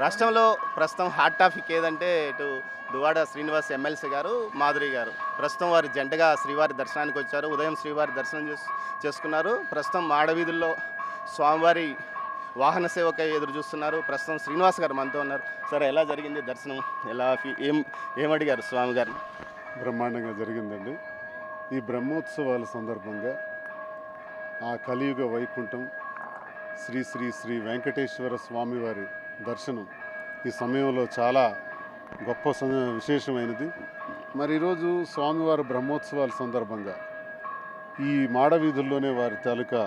రాష్ట్రంలో ప్రస్తుతం hot topic ఏదంటే ఇటు దువ్వాడ శ్రీనివాస్ ఎమ్మెల్సీ గారు, మాధురి గారు. ప్రస్తుతం వారి జంటగా శ్రీవారి దర్శనానికి వచ్చారు. ఉదయం శ్రీవారి దర్శనం చేసుకున్నారు. ప్రస్తుతం మాడవీధుల్లో స్వామివారి వాహన సేవకై ఎదురు చూస్తున్నారు. ప్రస్తుతం శ్రీనివాస్ గారు మనతో ఉన్నారు. సార్, ఎలా జరిగింది దర్శనం? ఎలా ఏమడిగారు స్వామి గారిని? బ్రహ్మాండంగా జరిగిందండి. ఈ బ్రహ్మోత్సవాల సందర్భంగా ఆ కలియుగ వైకుంఠం శ్రీ శ్రీ శ్రీ వెంకటేశ్వర స్వామివారి దర్శనం ఈ సమయంలో చాలా గొప్ప విశేషమైనది. మరి ఈరోజు స్వామివారి బ్రహ్మోత్సవాల సందర్భంగా ఈ మాడవీధుల్లోనే వారి తాలూకా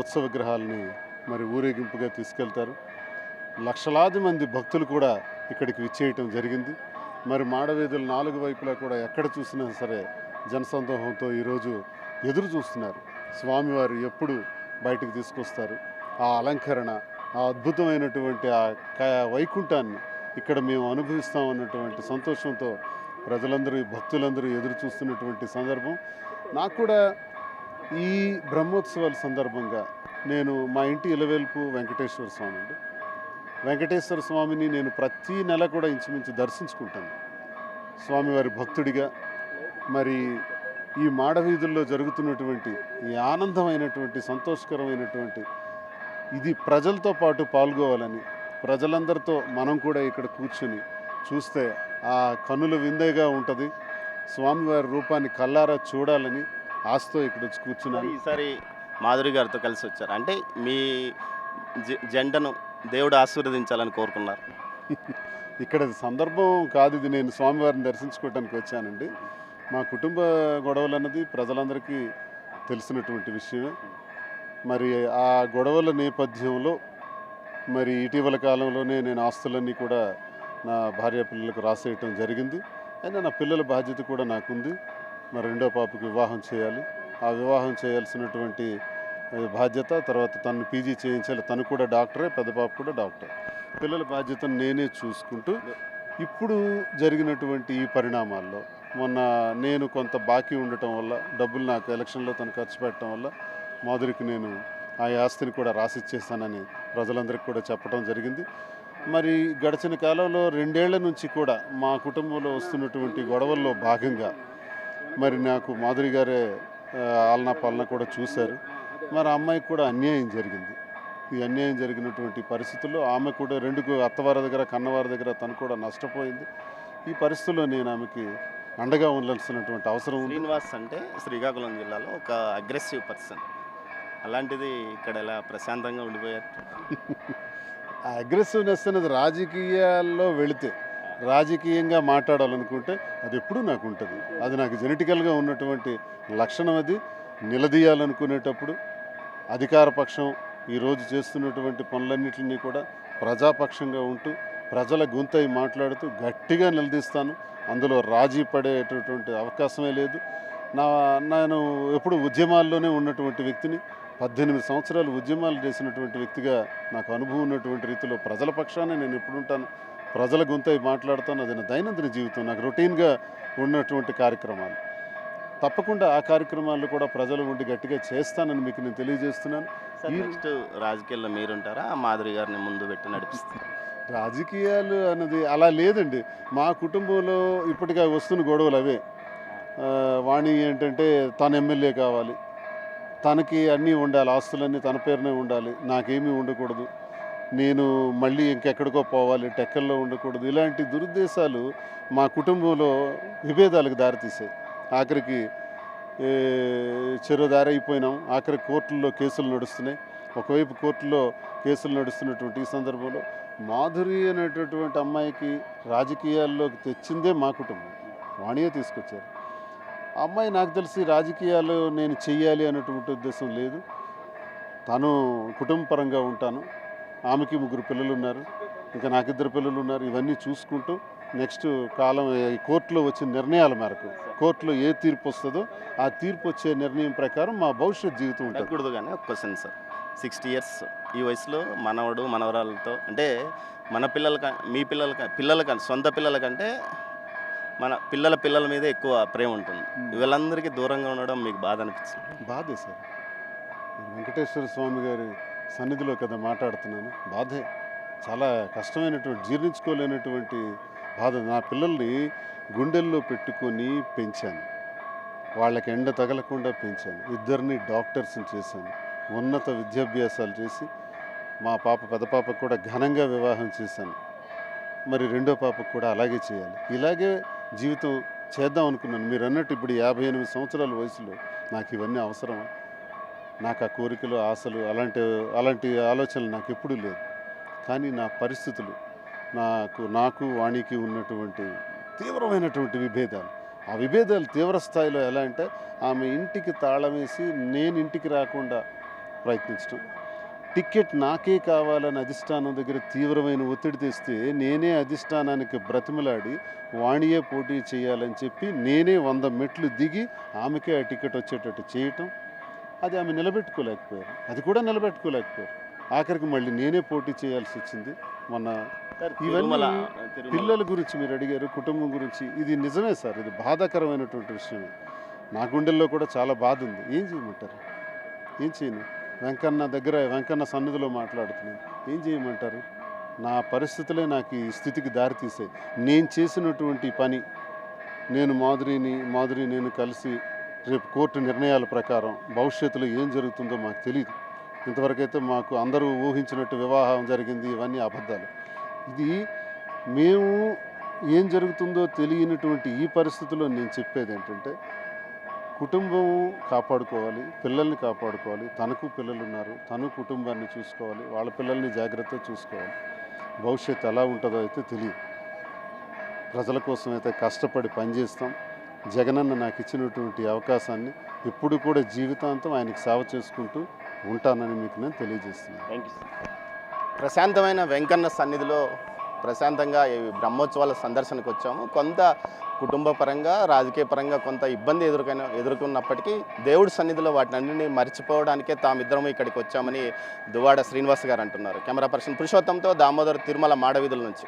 ఉత్సవ విగ్రహాలని మరి ఊరేగింపుగా తీసుకెళ్తారు. లక్షలాది మంది భక్తులు కూడా ఇక్కడికి విచ్చేయటం జరిగింది. మరి మాడవీధులు నాలుగు వైపులా కూడా ఎక్కడ చూసినా సరే జనసందోహంతో ఈరోజు ఎదురు చూస్తున్నారు. స్వామివారు ఎప్పుడు బయటకు తీసుకొస్తారు, ఆ అలంకరణ, ఆ అద్భుతమైనటువంటి ఆ వైకుంఠాన్ని ఇక్కడ మేము అనుభవిస్తామన్నటువంటి సంతోషంతో ప్రజలందరూ, భక్తులందరూ ఎదురు చూస్తున్నటువంటి సందర్భం. నాకు కూడా ఈ బ్రహ్మోత్సవాల సందర్భంగా నేను మా ఇంటి ఇలవేల్పు వెంకటేశ్వర స్వామి అండి. వెంకటేశ్వర స్వామిని నేను ప్రతి నెల కూడా ఇంచుమించు దర్శించుకుంటాను స్వామివారి భక్తుడిగా. మరి ఈ మాడవీధుల్లో జరుగుతున్నటువంటి ఈ ఆనందమైనటువంటి సంతోషకరమైనటువంటి ఇది ప్రజలతో పాటు పాల్గొవాలని, ప్రజలందరితో మనం కూడా ఇక్కడ కూర్చొని చూస్తే ఆ కన్నుల విందేగా ఉంటుంది. స్వామివారి రూపాన్ని కల్లారా చూడాలని ఆశతో ఇక్కడ వచ్చి కూర్చున్నాను. ఈసారి మాధురి గారితో కలిసి వచ్చారు అంటే మీ జంటను దేవుడు ఆశీర్వదించాలని కోరుకున్నారు. ఇక్కడ సందర్భం కాదు ఇది, నేను స్వామివారిని దర్శించుకోవడానికి వచ్చానండి. మా కుటుంబ గొడవలు అన్నది ప్రజలందరికీ తెలిసినటువంటి విషయమే. మరి ఆ గొడవల నేపథ్యంలో మరి ఇటీవల కాలంలోనే నేను ఆస్తులన్నీ కూడా నా భార్య పిల్లలకు రాసేయటం జరిగింది. అయినా నా పిల్లల బాధ్యత కూడా నాకుంది. మరి రెండో పాపకి వివాహం చేయాలి. ఆ వివాహం చేయాల్సినటువంటి బాధ్యత, తర్వాత తను పీజీ చేయించాలి. తను కూడా డాక్టరే, పెద్ద పాప కూడా డాక్టర్. పిల్లల బాధ్యతను నేనే చూసుకుంటూ ఇప్పుడు జరిగినటువంటి ఈ పరిణామాల్లో మొన్న నేను కొంత బాకీ ఉండటం వల్ల, డబ్బులు నాకు ఎలక్షన్లో తను ఖర్చు పెట్టడం వల్ల మాధురికి నేను ఆ ఆస్తిని కూడా రాసిచ్చేస్తానని ప్రజలందరికీ కూడా చెప్పడం జరిగింది. మరి గడిచిన కాలంలో 2 ఏళ్ల నుంచి కూడా మా కుటుంబంలో వస్తున్నటువంటి గొడవల్లో భాగంగా మరి నాకు మాధురి గారే ఆలనా పాలన కూడా చూశారు. మరి అమ్మాయికి కూడా అన్యాయం జరిగింది. ఈ అన్యాయం జరిగినటువంటి పరిస్థితుల్లో ఆమె కూడా 2 అత్తవారి దగ్గర, కన్నవారి దగ్గర తను కూడా నష్టపోయింది. ఈ పరిస్థితుల్లో నేను ఆమెకి అండగా ఉండాల్సినటువంటి అవసరం ఉంది. శ్రీనివాస్ అంటే శ్రీకాకుళం జిల్లాలో ఒక అగ్రెసివ్ పర్సన్. అలాంటిది ఇక్కడ ఎలా ప్రశాంతంగా ఉండిపోయారు? ఆ అగ్రెసివ్నెస్ అనేది రాజకీయాల్లో వెళితే, రాజకీయంగా మాట్లాడాలనుకుంటే అది ఎప్పుడూ నాకు ఉంటుంది. అది నాకు జెనెటికల్గా ఉన్నటువంటి లక్షణం. అది నిలదీయాలనుకునేటప్పుడు అధికార పక్షం ఈరోజు చేస్తున్నటువంటి పనులన్నింటినీ కూడా ప్రజాపక్షంగా ఉంటూ ప్రజల గొంతై మాట్లాడుతూ గట్టిగా నిలదీస్తాను. అందులో రాజీ పడేటటువంటి అవకాశమే లేదు. నేను ఎప్పుడు ఉద్యమాల్లోనే ఉన్నటువంటి వ్యక్తిని. 18 సంవత్సరాలు ఉద్యమాలు చేసినటువంటి వ్యక్తిగా నాకు అనుభవం ఉన్నటువంటి రీతిలో ప్రజల పక్షాన్ని నేను ఎప్పుడు ఉంటాను. ప్రజల గొంతై మాట్లాడుతాను. అది నా దైనందిన జీవితం, నాకు రొటీన్గా ఉన్నటువంటి కార్యక్రమాలు. తప్పకుండా ఆ కార్యక్రమాల్లో కూడా ప్రజలు ఉండి గట్టిగా చేస్తానని మీకు నేను తెలియజేస్తున్నాను. నెక్స్ట్ రాజకీయాల్లో మీరుంటారా, మాధురి గారిని ముందు పెట్టి నడిపిస్తారు? రాజకీయాలు అన్నది అలా లేదండి. మా కుటుంబంలో ఇప్పటికీ వస్తున్న గొడవలు అవే. వాణి ఏంటంటే తను ఎమ్మెల్యే కావాలి, తనకి అన్నీ ఉండాలి, ఆస్తులన్నీ తన పేరునే ఉండాలి, నాకేమీ ఉండకూడదు, నేను మళ్ళీ ఇంకెక్కడికో పోవాలి, టెక్కల్లో ఉండకూడదు. ఇలాంటి దురుద్దేశాలు మా కుటుంబంలో విభేదాలకు దారితీసాయి. ఆఖరికి చెరో దారి అయిపోయినాం. ఆఖరికి కోర్టుల్లో కేసులు నడుస్తున్నాయి. ఒకవైపు కోర్టులో కేసులు నడుస్తున్నటువంటి ఈ సందర్భంలో మాధురి అనేటటువంటి అమ్మాయికి రాజకీయాల్లోకి తెచ్చిందే మా కుటుంబం. వాణియే తీసుకొచ్చారు. ఆ అమ్మాయి నాకు తెలిసి రాజకీయాలు నేను చెయ్యాలి అనేటువంటి ఉద్దేశం లేదు. తను కుటుంబ పరంగా ఉంటాను. ఆమెకి 3 పిల్లలు ఉన్నారు, ఇంకా నాకు 2 పిల్లలు ఉన్నారు. ఇవన్నీ చూసుకుంటూ నెక్స్ట్ కాలం ఈ కోర్టులో వచ్చిన నిర్ణయాల మేరకు, కోర్టులో ఏ తీర్పు వస్తుందో ఆ తీర్పు వచ్చే నిర్ణయం ప్రకారం మా భవిష్యత్ జీవితం ఉంటుంది. అడగకూడదు కానీ ఒక క్వశ్చన్ సార్, 60 ఇయర్స్ ఈ వయసులో మనవడు మనవరాలతో అంటే మన మీ పిల్లలకంటే సొంత పిల్లల కంటే మన పిల్లల మీద ఎక్కువ ప్రేమ ఉంటుంది. వీళ్ళందరికీ దూరంగా ఉండడం మీకు బాధ అనిపిస్తుంది? బాధే సార్. వెంకటేశ్వర స్వామి గారి సన్నిధిలో కదా మాట్లాడుతున్నాను. బాధే. చాలా కష్టమైనటువంటి జీర్ణించుకోలేనటువంటి బాధ. నా పిల్లల్ని గుండెల్లో పెట్టుకొని పెంచాను, వాళ్ళకి ఎండ తగలకుండా పెంచాను, ఇద్దరిని డాక్టర్స్ని చేశాను, ఉన్నత విద్యాభ్యాసాలు చేసి మా పాప పెద్ద పాపకు కూడా ఘనంగా వివాహం చేశాను. మరి రెండో పాపకు కూడా అలాగే చేయాలి. ఇలాగే జీవితం చేద్దాం అనుకున్నాను. మీరు అన్నట్టు ఇప్పుడు 58 సంవత్సరాల వయసులో నాకు ఇవన్నీ అవసరమా? నాకు ఆ కోరికలు, ఆశలు, అలాంటి ఆలోచనలు నాకు ఎప్పుడూ లేదు. కానీ నా పరిస్థితులు, నాకు వాణికి ఉన్నటువంటి తీవ్రమైనటువంటి విభేదాలు, ఆ విభేదాలు తీవ్ర స్థాయిలో ఎలా అంటే ఆమె ఇంటికి తాళం వేసి నేను ఇంటికి రాకుండా ప్రయత్నించడం, టికెట్ నాకే కావాలని అధిష్టానం దగ్గర తీవ్రమైన ఒత్తిడి తెస్తే నేనే అధిష్టానానికి బ్రతిమలాడి వాణియే పోటీ చేయాలని చెప్పి నేనే 100 మెట్లు దిగి ఆమెకే ఆ టికెట్ వచ్చేటట్టు చేయటం, అది ఆమె నిలబెట్టుకోలేకపోయారు. అది కూడా నిలబెట్టుకోలేకపోయారు. ఆఖరికి మళ్ళీ నేనే పోటీ చేయాల్సి వచ్చింది. మొన్న ఇవన్నీ పిల్లల గురించి మీరు అడిగారు, కుటుంబం గురించి. ఇది నిజమే సార్, ఇది బాధాకరమైనటువంటి విషయమే. నా గుండెల్లో కూడా చాలా బాధ ఉంది. ఏం చేయమంటారు? ఏం చేయను? వెంకన్న సన్నిధిలో మాట్లాడుతున్నాను. ఏం చేయమంటారు? నా పరిస్థితులే నాకు ఈ స్థితికి దారితీసాయి. నేను చేసినటువంటి పని, మాధురి నేను కలిసి రేపు కోర్టు నిర్ణయాల ప్రకారం భవిష్యత్తులో ఏం జరుగుతుందో మాకు తెలియదు. ఇంతవరకైతే మాకు అందరూ ఊహించినట్టు వివాహం జరిగింది, ఇవన్నీ అబద్ధాలు. ఇది మేము ఏం జరుగుతుందో తెలియనటువంటి ఈ పరిస్థితుల్లో నేను చెప్పేది ఏంటంటే, కుటుంబం కాపాడుకోవాలి, పిల్లల్ని కాపాడుకోవాలి. తనకు పిల్లలు ఉన్నారు, తను కుటుంబాన్ని చూసుకోవాలి, వాళ్ళ పిల్లల్ని జాగ్రత్తగా చూసుకోవాలి. భవిష్యత్తు ఎలా ఉంటుందో అయితే తెలియదు. ప్రజల కోసం అయితే కష్టపడి పనిచేస్తాం. జగనన్న నాకు ఇచ్చినటువంటి అవకాశాన్ని ఎప్పుడు కూడా జీవితాంతం ఆయనకి సేవ చేసుకుంటూ ఉంటానని మీకు నేను తెలియజేస్తున్నాను. Thank you. ప్రశాంతమైన వెంకన్న సన్నిధిలో ప్రశాంతంగా ఈ బ్రహ్మోత్సవాల సందర్శనకు వచ్చాము. కొంత కుటుంబ పరంగా, రాజకీయ పరంగా కొంత ఇబ్బంది ఎదుర్కొన్నప్పటికీ దేవుడి సన్నిధిలో వాటిని అన్నింటినీ మర్చిపోవడానికే తామిద్దరము ఇక్కడికి వచ్చామని దువ్వాడ శ్రీనివాస్ గారు అంటున్నారు. కెమెరా పర్సన్ పురుషోత్తంతో దామోదర్, తిరుమల మాడవీధుల నుంచి.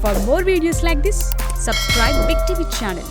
For more videos like this, subscribe Big TV channel.